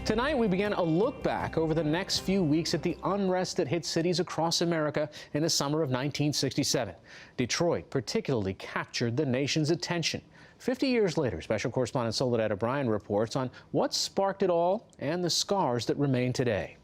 Tonight, we began a look back over the next few weeks at the unrest that hit cities across America in the summer of 1967. Detroit particularly captured the nation's attention. 50 years later, special correspondent Soledad O'Brien reports on what sparked it all and the scars that remain today.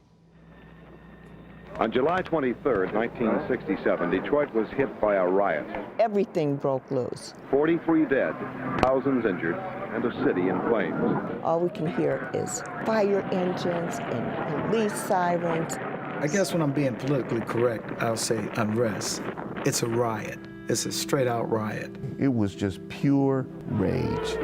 On July 23rd, 1967, Detroit was hit by a riot. Everything broke loose. 43 dead, thousands injured, and a city in flames. All we can hear is fire engines and police sirens. I guess when I'm being politically correct, I'll say unrest. It's a riot. It's a straight-out riot. It was just pure rage.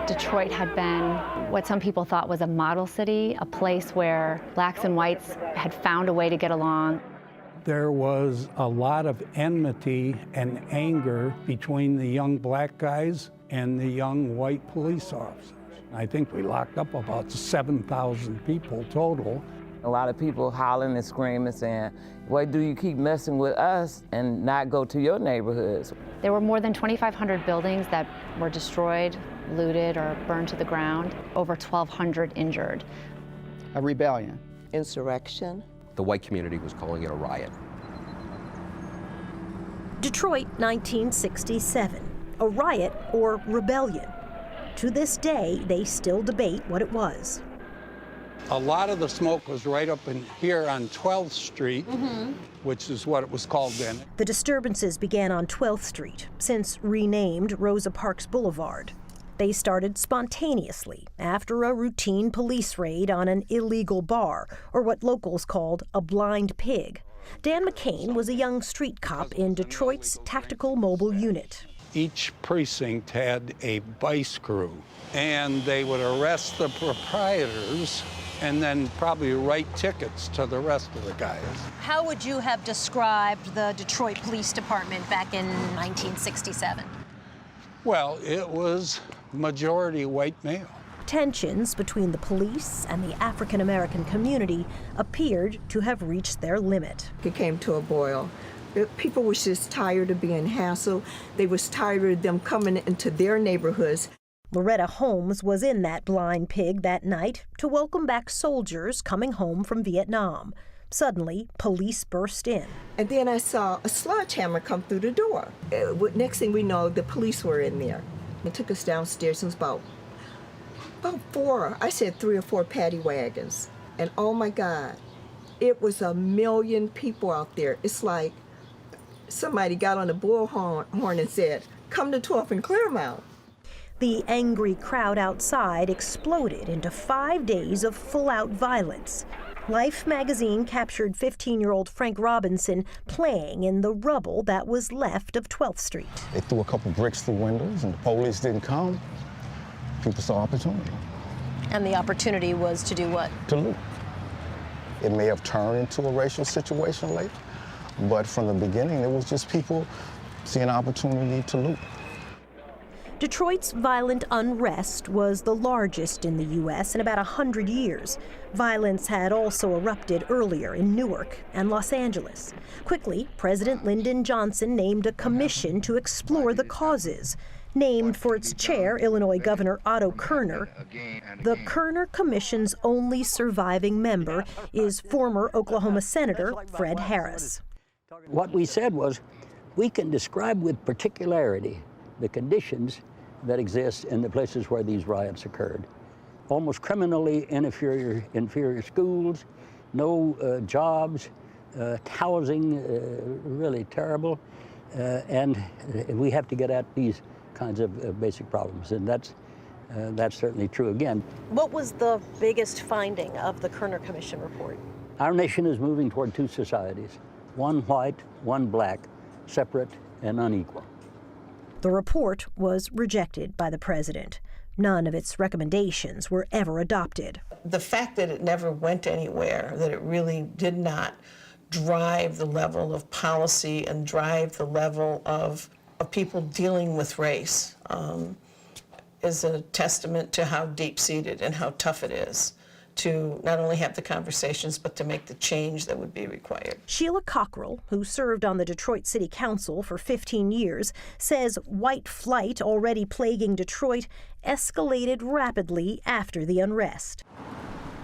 Detroit had been what some people thought was a model city, a place where blacks and whites had found a way to get along. There was a lot of enmity and anger between the young black guys and the young white police officers. I think we locked up about 7,000 people total. A lot of people hollering and screaming, saying, why do you keep messing with us and not go to your neighborhoods? There were more than 2,500 buildings that were destroyed, looted, or burned to the ground. Over 1,200 injured. A rebellion. Insurrection. The white community was calling it a riot. Detroit, 1967. A riot or rebellion. To this day, they still debate what it was. A lot of the smoke was right up in here on 12th Street, which is what it was called then. The disturbances began on 12th Street, since renamed Rosa Parks Boulevard. They started spontaneously after a routine police raid on an illegal bar, or what locals called a blind pig. Dan McCain was a young street cop in Detroit's Tactical Mobile Unit. Each precinct had a vice crew, and they would arrest the proprietors and then probably write tickets to the rest of the guys. How would you have described the Detroit Police Department back in 1967? Well, it was majority white male. Tensions between the police and the African-American community appeared to have reached their limit. It came to a boil. People were just tired of being hassled. They was tired of them coming into their neighborhoods. Loretta Holmes was in that blind pig that night to welcome back soldiers coming home from Vietnam. Suddenly, police burst in. And then I saw a sledgehammer come through the door. Next thing we know, the police were in there. They took us downstairs. It was about 3 or 4 paddy wagons. And oh my God, it was 1 million people out there. It's like somebody got on a bullhorn and said, come to 12th and Claremont. The angry crowd outside exploded into 5 days of full-out violence. Life magazine captured 15-year-old Frank Robinson playing in the rubble that was left of 12th Street. They threw a couple bricks through windows and the police didn't come. People saw opportunity. And the opportunity was to do what? To loot. It may have turned into a racial situation later, but from the beginning, it was just people seeing an opportunity to loot. Detroit's violent unrest was the largest in the U.S. in about 100 years. Violence had also erupted earlier in Newark and Los Angeles. Quickly, President Lyndon Johnson named a commission to explore the causes. Named for its chair, Illinois Governor Otto Kerner, the Kerner Commission's only surviving member is former Oklahoma Senator Fred Harris. What we said was, we can describe with particularity the conditions that exist in the places where these riots occurred. Almost criminally inferior schools, no jobs, housing really terrible, and we have to get at these kinds of basic problems, and that's certainly true again. What was the biggest finding of the Kerner Commission report? Our nation is moving toward 2 societies, one white, one black, separate and unequal. The report was rejected by the president. None of its recommendations were ever adopted. The fact that it never went anywhere, that it really did not drive the level of policy and drive the level of people dealing with race is a testament to how deep-seated and how tough it is to not only have the conversations, but to make the change that would be required. Sheila Cockrell, who served on the Detroit City Council for 15 years, says white flight already plaguing Detroit escalated rapidly after the unrest.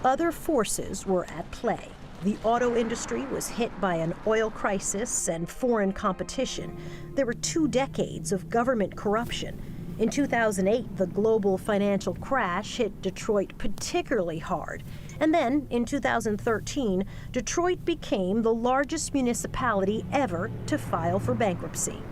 Other forces were at play. The auto industry was hit by an oil crisis and foreign competition. There were 2 decades of government corruption. In 2008, the global financial crash hit Detroit particularly hard. And then, in 2013, Detroit became the largest municipality ever to file for bankruptcy.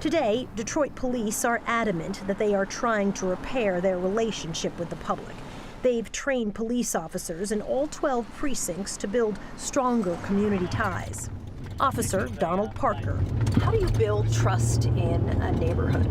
Today, Detroit police are adamant that they are trying to repair their relationship with the public. They've trained police officers in all 12 precincts to build stronger community ties. Officer Donald Parker. How do you build trust in a neighborhood?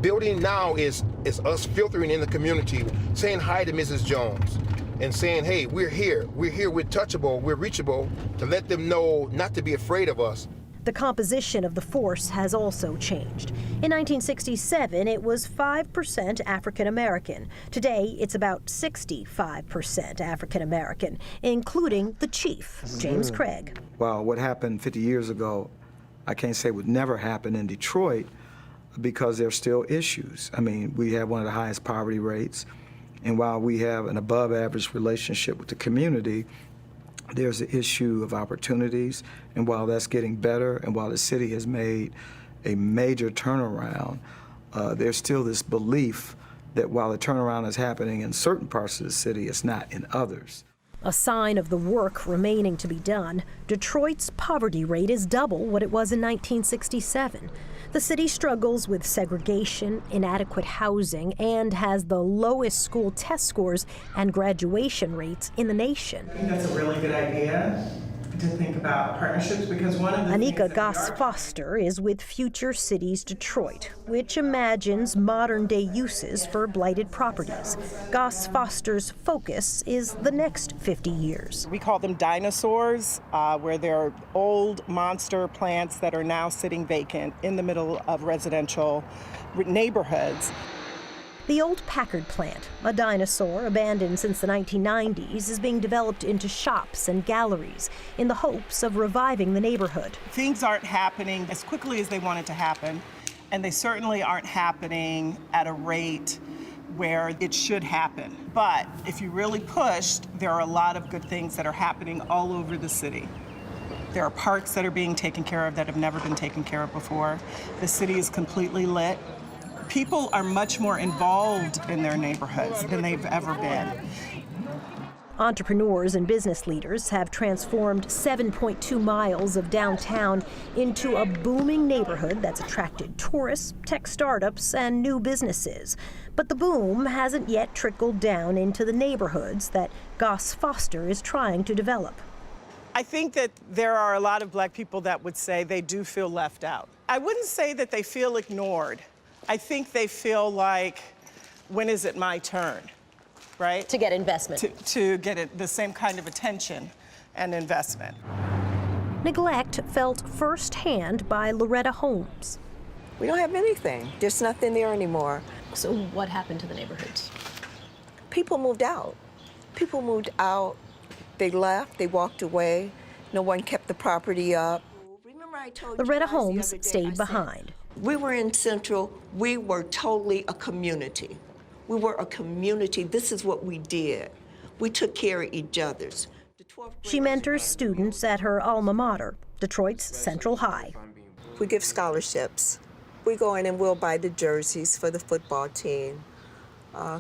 Building now is us filtering in the community, saying hi to Mrs. Jones and saying, hey, we're here, we're touchable, we're reachable, to let them know not to be afraid of us. The composition of the force has also changed. In 1967, it was 5% African American. Today, it's about 65% African American, including the chief, James Craig. Well, what happened 50 years ago, I can't say would never happen in Detroit because there's still issues. I mean, we have one of the highest poverty rates, and while we have an above average relationship with the community, there's the issue of opportunities, and while that's getting better, and while the city has made a major turnaround, there's still this belief that while the turnaround is happening in certain parts of the city, it's not in others. A sign of the work remaining to be done, Detroit's poverty rate is double what it was in 1967. The city struggles with segregation, inadequate housing, and has the lowest school test scores and graduation rates in the nation. I think that's a really good idea to think about partnerships, because one of the Anika Goss-Foster is with Future Cities Detroit, which imagines modern-day uses for blighted properties. Goss-Foster's focus is the next 50 years. We call them dinosaurs, where there are old monster plants that are now sitting vacant in the middle of residential neighborhoods. The old Packard plant, a dinosaur abandoned since the 1990s, is being developed into shops and galleries in the hopes of reviving the neighborhood. Things aren't happening as quickly as they wanted to happen, and they certainly aren't happening at a rate where it should happen. But if you really pushed, there are a lot of good things that are happening all over the city. There are parks that are being taken care of that have never been taken care of before. The city is completely lit. People are much more involved in their neighborhoods than they've ever been. Entrepreneurs and business leaders have transformed 7.2 miles of downtown into a booming neighborhood that's attracted tourists, tech startups, and new businesses. But the boom hasn't yet trickled down into the neighborhoods that Goss-Foster is trying to develop. I think that there are a lot of black people that would say they do feel left out. I wouldn't say that they feel ignored. I think they feel like, when is it my turn, right? To get investment. To get the same kind of attention and investment. Neglect felt firsthand by Loretta Holmes. We don't have anything. There's nothing there anymore. So what happened to the neighborhoods? People moved out. People moved out. They left. They walked away. No one kept the property up. Remember I told you Loretta guys Holmes the other day, stayed behind. We were in Central. We were totally a community. We were a community. This is what we did. We took care of each other's. She mentors students at her alma mater, Detroit's Central High. We give scholarships. We go in and we'll buy the jerseys for the football team.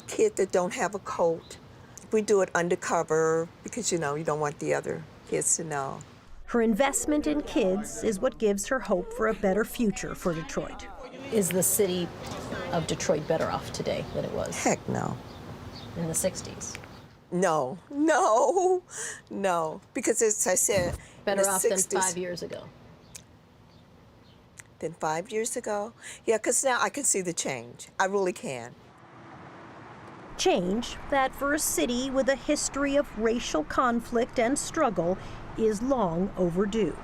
Kids that don't have a coat, we do it undercover because, you know, you don't want the other kids to know. Her investment in kids is what gives her hope for a better future for Detroit. Is the city of Detroit better off today than it was? Heck no. In the 60s? No. Because as I said, better off than 60s, 5 years ago. Than 5 years ago? Yeah, because now I can see the change. I really can. Change that for a city with a history of racial conflict and struggle is long overdue.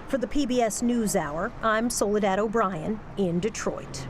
For the PBS NewsHour, I'm Soledad O'Brien in Detroit.